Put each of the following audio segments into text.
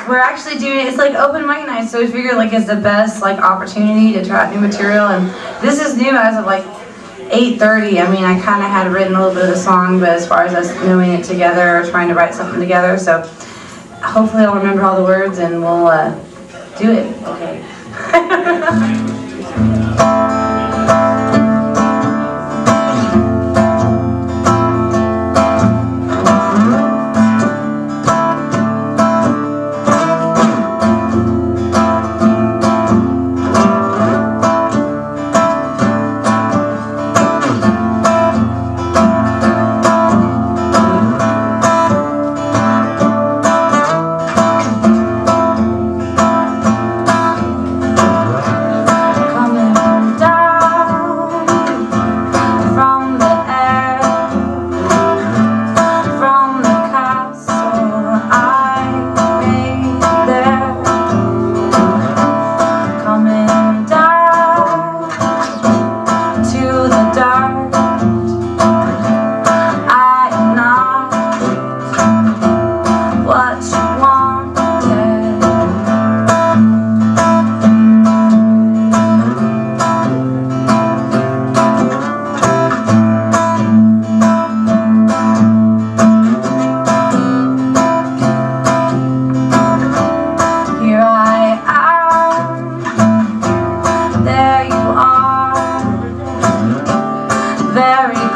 We're actually doing, it's like open mic night, so we figured like it's the best like opportunity to try out new material, and this is new as of like 8:30. I mean, I kind of had written a little bit of the song, but as far as us knowing it together or trying to write something together, so hopefully I'll remember all the words and we'll do it. Okay.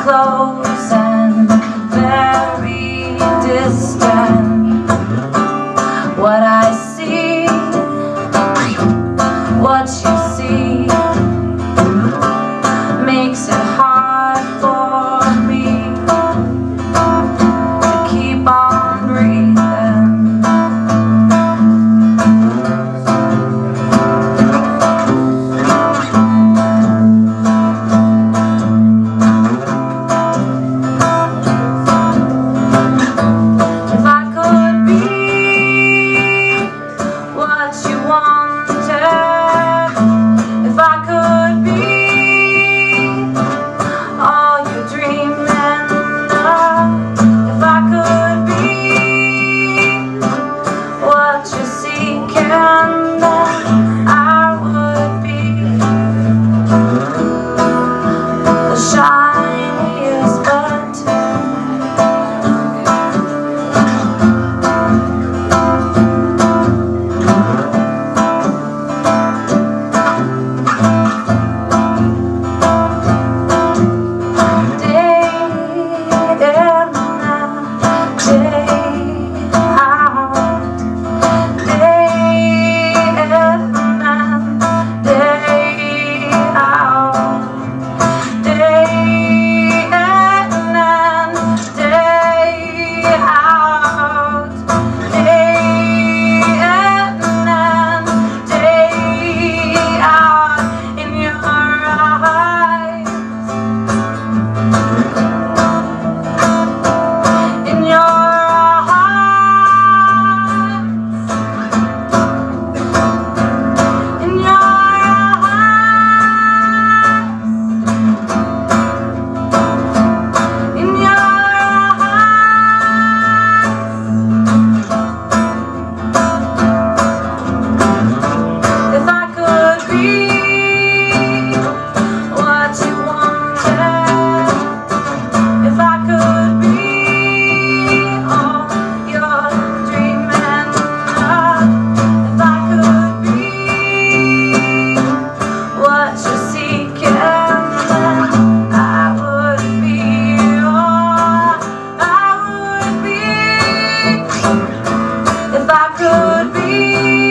Close and very distant. What I see, what you see, makes it hard for me to keep on breathing. Shiniest platte. If I could be